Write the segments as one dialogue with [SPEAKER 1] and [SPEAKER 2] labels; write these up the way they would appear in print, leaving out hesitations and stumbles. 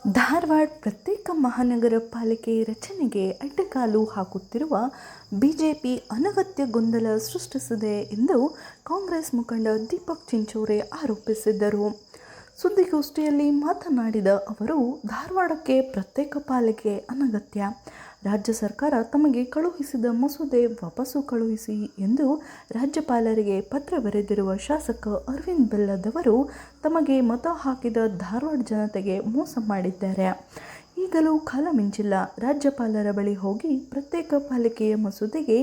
[SPEAKER 1] ಧಾರವಾಡ ಪ್ರತ್ಯೇಕ ಮಹಾನಗರ ಪಾಲಿಕೆ ರಚನೆಗೆ ಅಡ್ಡಗಾಲು ಹಾಕುತ್ತಿರುವ ಬಿಜೆಪಿ ಅನಗತ್ಯ ಗೊಂದಲ ಸೃಷ್ಟಿಸಿದೆ ಎಂದು ಕಾಂಗ್ರೆಸ್ ಮುಖಂಡ ದೀಪಕ್ ಚಿಂಚೋರೆ ಆರೋಪಿಸಿದರು. ಸುದ್ದಿಗೋಷ್ಠಿಯಲ್ಲಿ ಮಾತನಾಡಿದ ಅವರು, ಧಾರವಾಡಕ್ಕೆ ಪ್ರತ್ಯೇಕ ಪಾಲಿಕೆ ಅನಗತ್ಯ. ರಾಜ್ಯ ಸರ್ಕಾರ ತಮಗೆ ಕಳುಹಿಸಿದ ಮಸೂದೆ ವಾಪಸ್ಸು ಕಳುಹಿಸಿ ಎಂದು ರಾಜ್ಯಪಾಲರಿಗೆ ಪತ್ರ ಬರೆದಿರುವ ಶಾಸಕ ಅರವಿಂದ ಬೆಲ್ಲದವರು ತಮಗೆ ಮತ ಹಾಕಿದ ಧಾರವಾಡ ಜನತೆಗೆ ಮೋಸ ಮಾಡಿದ್ದಾರೆ. ಈಗಲೂ ಕಾಲ ಮಿಂಚಿಲ್ಲ. ರಾಜ್ಯಪಾಲರ ಬಳಿ ಹೋಗಿ ಪ್ರತ್ಯೇಕ ಪಾಲಿಕೆಯ ಮಸೂದೆಗೆ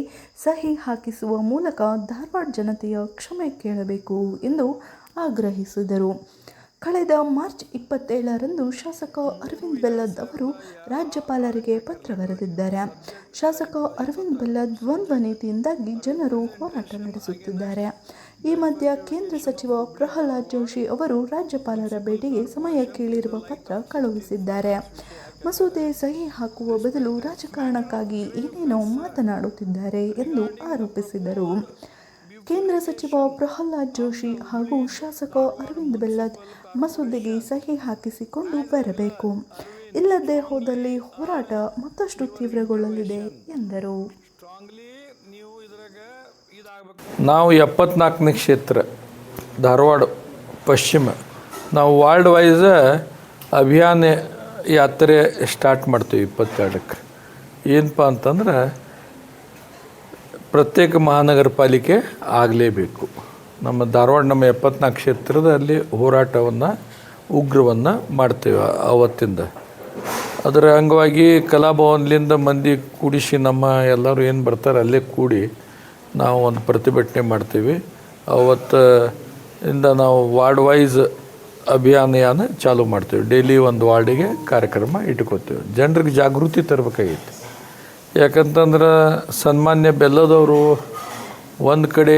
[SPEAKER 1] ಸಹಿ ಹಾಕಿಸುವ ಮೂಲಕ ಧಾರವಾಡ ಜನತೆಯ ಕ್ಷಮೆ ಕೇಳಬೇಕು ಎಂದು ಆಗ್ರಹಿಸಿದರು. ಕಳೆದ ಮಾರ್ಚ್ 27ರಂದು ಶಾಸಕ ಅರವಿಂದ ಬೆಲ್ಲದ್ ಅವರು ರಾಜ್ಯಪಾಲರಿಗೆ ಪತ್ರ ಬರೆದಿದ್ದಾರೆ. ಶಾಸಕ ಅರವಿಂದ ಬೆಲ್ಲದ್ ದ್ವಂದ್ವ ನೀತಿಯಿಂದಾಗಿ ಜನರು ಹೋರಾಟ ನಡೆಸುತ್ತಿದ್ದಾರೆ. ಈ ಮಧ್ಯೆ ಕೇಂದ್ರ ಸಚಿವ ಪ್ರಹ್ಲಾದ್ ಜೋಶಿ ಅವರು ರಾಜ್ಯಪಾಲರ ಭೇಟಿಗೆ ಸಮಯ ಕೇಳಿರುವ ಪತ್ರ ಕಳುಹಿಸಿದ್ದಾರೆ. ಮಸೂದೆ ಸಹಿ ಹಾಕುವ ಬದಲು ರಾಜಕಾರಣಕ್ಕಾಗಿ ಏನೇನೋ ಮಾತನಾಡುತ್ತಿದ್ದಾರೆ ಎಂದು ಆರೋಪಿಸಿದರು. ಕೇಂದ್ರ ಸಚಿವ ಪ್ರಹ್ಲಾದ್ ಜೋಶಿ ಹಾಗೂ ಶಾಸಕ ಅರವಿಂದ ಬೆಲ್ಲದ್ ಮಸೂದೆಗೆ ಸಹಿ ಹಾಕಿಸಿಕೊಂಡು ಬರಬೇಕು. ಇಲ್ಲದೆ ಹೋದಲ್ಲಿ ಹೋರಾಟ ಮತ್ತಷ್ಟು ತೀವ್ರಗೊಳ್ಳಲಿದೆ ಎಂದರು.
[SPEAKER 2] ನಾವು 74ನೇ ಕ್ಷೇತ್ರ ಧಾರವಾಡ ಪಶ್ಚಿಮ, ನಾವು ವಾರ್ಡ್ ವೈಸ್ ಅಭಿಯಾನ ಯಾತ್ರೆ ಸ್ಟಾರ್ಟ್ ಮಾಡ್ತೀವಿ 22ಕ್ಕೆ. ಏನಪ್ಪ ಅಂತಂದ್ರೆ ಪ್ರತ್ಯೇಕ ಮಹಾನಗರ ಪಾಲಿಕೆ ಆಗಲೇಬೇಕು. ನಮ್ಮ ಧಾರವಾಡ 74 ಕ್ಷೇತ್ರದಲ್ಲಿ ಹೋರಾಟವನ್ನು ಉಗ್ರವನ್ನು ಮಾಡ್ತೇವೆ ಅವತ್ತಿಂದ. ಅದರ ಅಂಗವಾಗಿ ಕಲಾಭವನದಿಂದ ಮಂದಿ ಕೂಡಿಸಿ ನಮ್ಮ ಎಲ್ಲರೂ ಏನು ಬರ್ತಾರೆ ಅಲ್ಲೇ ಕೂಡಿ ನಾವು ಒಂದು ಪ್ರತಿಭಟನೆ ಮಾಡ್ತೀವಿ. ಅವತ್ತಿಂದ ನಾವು ವಾರ್ಡ್ ವೈಸ್ ಅಭಿಯಾನ ಚಾಲೂ ಮಾಡ್ತೀವಿ. ಡೈಲಿ ಒಂದು ವಾರ್ಡಿಗೆ ಕಾರ್ಯಕ್ರಮ ಇಟ್ಕೋತೀವಿ. ಜನರಿಗೆ ಜಾಗೃತಿ ತರಬೇಕಾಗಿತ್ತು. ಯಾಕಂತಂದ್ರೆ ಸನ್ಮಾನ್ಯ ಬೆಲ್ಲದವರು ಒಂದು ಕಡೆ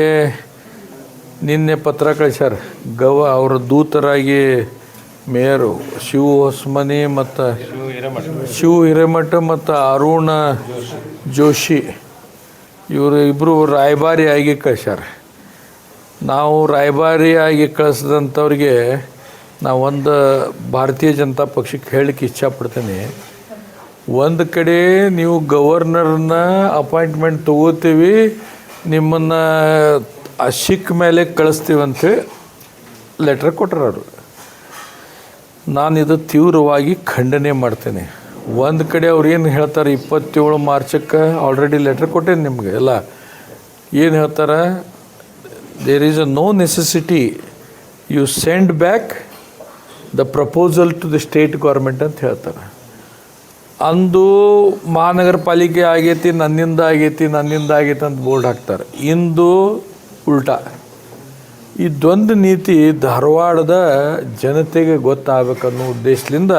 [SPEAKER 2] ನಿನ್ನೆ ಪತ್ರ ಕಳಿಸ್ಯಾರ. ಅವರ ದೂತರಾಗಿ ಮೇಯರು ಶಿವ ಹೊಸಮನಿ ಮತ್ತು ಶಿವ ಹಿರೇಮಠ ಮತ್ತು ಅರುಣ್ ಜೋಶಿ ಇವರು ಇಬ್ಬರು ರಾಯಭಾರಿಯಾಗಿ ಕಳಿಸ್ಯಾರ. ನಾವು ರಾಯಭಾರಿಯಾಗಿ ಕಳಿಸಿದಂಥವ್ರಿಗೆ ನಾವೊಂದು ಭಾರತೀಯ ಜನತಾ ಪಕ್ಷಕ್ಕೆ ಹೇಳಲಿಕ್ಕೆ ಇಚ್ಛಪಡ್ತೀನಿ. ಒಂದು ಕಡೆ ನೀವು ಗವರ್ನರ್ನ ಅಪಾಯಿಂಟ್ಮೆಂಟ್ ತೊಗೋತೀವಿ, ನಿಮ್ಮನ್ನು ಸಿಕ್ಕ ಮೇಲೆ ಕಳಿಸ್ತೀವಿ ಅಂತೇಳಿ ಲೆಟ್ರ್ ಕೊಟ್ಟರು ಅವರು. ನಾನಿದು ತೀವ್ರವಾಗಿ ಖಂಡನೆ ಮಾಡ್ತೇನೆ. ಒಂದು ಕಡೆ ಅವ್ರು ಏನು ಹೇಳ್ತಾರೆ, 27 ಮಾರ್ಚಕ್ಕೆ ಆಲ್ರೆಡಿ ಲೆಟ್ರ್ ಕೊಟ್ಟೇನೆ ನಿಮಗೆ ಎಲ್ಲ. ಏನು ಹೇಳ್ತಾರೆ, there is no necessity, you send back the proposal to the state government ಅಂತ ಹೇಳ್ತಾರೆ. ಅಂದು ಮಹಾನಗರ ಪಾಲಿಕೆ ಆಗೈತಿ, ನನ್ನಿಂದ ಆಗೈತಿ ಅಂತ ಬೋರ್ಡ್ ಹಾಕ್ತಾರೆ. ಇಂದು ಉಲ್ಟಾ. ಈ ದ್ವಂದ್ವ ನೀತಿ ಧಾರವಾಡದ ಜನತೆಗೆ ಗೊತ್ತಾಗಬೇಕನ್ನೋ ಉದ್ದೇಶದಿಂದ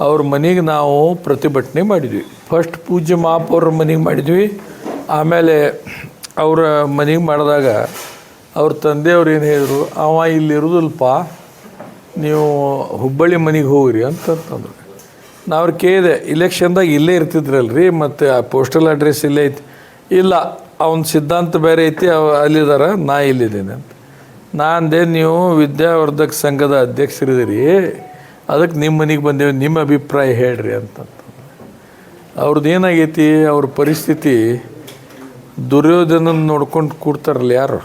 [SPEAKER 2] ಅವ್ರ ಮನೆಗೆ ನಾವು ಪ್ರತಿಭಟನೆ ಮಾಡಿದ್ವಿ. ಫಸ್ಟ್ ಪೂಜ್ಯ ಮಹಾಪೌರ ಮನೆಗೆ ಮಾಡಿದ್ವಿ. ಆಮೇಲೆ ಅವರ ಮನೆಗೆ ಮಾಡಿದಾಗ ಅವ್ರ ತಂದೆಯವ್ರು ಏನು ಹೇಳಿದ್ರು, ಅವ ಇಲ್ಲಿ ಇರೋದಿಲ್ಲಪ್ಪ, ನೀವು ಹುಬ್ಬಳ್ಳಿ ಮನೆಗೆ ಹೋಗ್ರಿ ಅಂತಂತಂದ್ರು. ನಾವು ಅವ್ರು ಕೇಳಿದೆ, ಇಲೆಕ್ಷನ್ದಾಗ ಇಲ್ಲೇ ಇರ್ತಿದ್ರಲ್ರಿ, ಮತ್ತು ಆ ಪೋಸ್ಟಲ್ ಅಡ್ರೆಸ್ ಇಲ್ಲೇ ಐತಿ. ಇಲ್ಲ, ಅವನ ಸಿದ್ಧಾಂತ ಬೇರೆ ಐತಿ, ಅಲ್ಲಿದ್ದಾರ, ನಾ ಇಲ್ಲಿದ್ದೀನಿ ಅಂತ. ನಾನಂದೆ, ನೀವು ವಿದ್ಯಾವರ್ಧಕ ಸಂಘದ ಅಧ್ಯಕ್ಷರಿದ್ದೀರಿ, ಅದಕ್ಕೆ ನಿಮ್ಮ ಮನೆಗೆ ಬಂದೇವೆ, ನಿಮ್ಮ ಅಭಿಪ್ರಾಯ ಹೇಳ್ರಿ ಅಂತಂತ. ಅವ್ರದ್ದು ಏನಾಗೈತಿ, ಅವ್ರ ಪರಿಸ್ಥಿತಿ ದುರ್ಯೋಧನ ನೋಡ್ಕೊಂಡು ಕೂಡ್ತಾರಲ್ಲ ಯಾರು,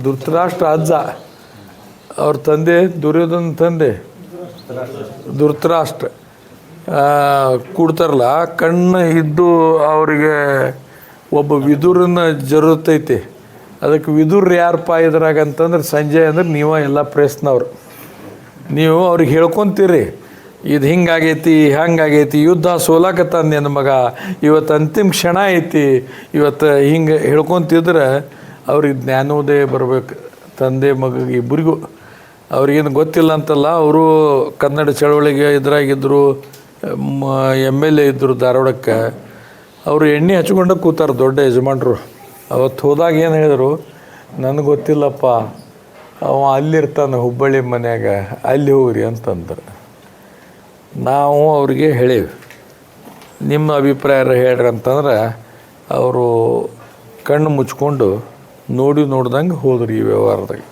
[SPEAKER 2] ಧೃತರಾಷ್ಟ್ರ ಅಜ್ಜ, ಅವ್ರ ತಂದೆ ದುರ್ಯೋಧನ ತಂದೆ ಧೃತರಾಷ್ಟ್ರ ಕೂಡ್ತಾರಲ್ಲ, ಕಣ್ಣು ಇದ್ದು ಅವರಿಗೆ ಒಬ್ಬ ವಿದುರನ ಜರುತ್ತೈತಿ. ಅದಕ್ಕೆ ವಿದುರ್ ಯಾರಪ್ಪ ಇದ್ರಾಗ ಅಂತಂದ್ರೆ ಸಂಜಯ್ ಅಂದ್ರೆ ನೀವು ಎಲ್ಲ ಪ್ರೆಸ್ನವ್ರು. ನೀವು ಅವ್ರಿಗೆ ಹೇಳ್ಕೊತೀರಿ, ಇದು ಹಿಂಗಾಗೈತಿ ಹಂಗಾಗೈತಿ, ಯುದ್ಧ ಸೋಲಾಕತ್ತಾನ ನನ್ನ ಮಗ, ಇವತ್ತು ಅಂತಿಮ ಕ್ಷಣ ಐತಿ, ಇವತ್ತು ಹಿಂಗೆ ಹೇಳ್ಕೊತಿದ್ರೆ ಅವ್ರಿಗೆ ಜ್ಞಾನೋದಯ ಬರ್ಬೇಕು. ತಂದೆ ಮಗ ಇಬ್ಬರಿಗೂ ಅವ್ರಿಗೇನು ಗೊತ್ತಿಲ್ಲ ಅಂತಲ್ಲ. ಅವರು ಕನ್ನಡ ಚಳವಳಿಗೆ ಇದ್ರಾಗಿದ್ದರು, MLA ಇದ್ದರು ಧಾರವಾಡಕ್ಕೆ. ಅವರು ಎಣ್ಣೆ ಹಚ್ಕೊಂಡು ಕೂತಾರೆ ದೊಡ್ಡ ಯಜಮಾನ್ರು. ಅವತ್ತು ಹೋದಾಗ ಏನು ಹೇಳಿದ್ರು, ನನಗೆ ಗೊತ್ತಿಲ್ಲಪ್ಪ, ಅವ ಅಲ್ಲಿರ್ತಾನೆ ಹುಬ್ಬಳ್ಳಿ ಮನ್ಯಾಗ, ಅಲ್ಲಿ ಹೋಗ್ರಿ ಅಂತಂದ್ರೆ. ನಾವು ಅವ್ರಿಗೆ ಹೇಳೀವಿ, ನಿಮ್ಮ ಅಭಿಪ್ರಾಯ ಹೇಳ್ರಿ ಅಂತಂದ್ರೆ ಅವರು ಕಣ್ಣು ಮುಚ್ಕೊಂಡು ನೋಡ್ದಂಗೆ ಹೋದ್ರಿ ಈ ವ್ಯವಹಾರದಾಗ.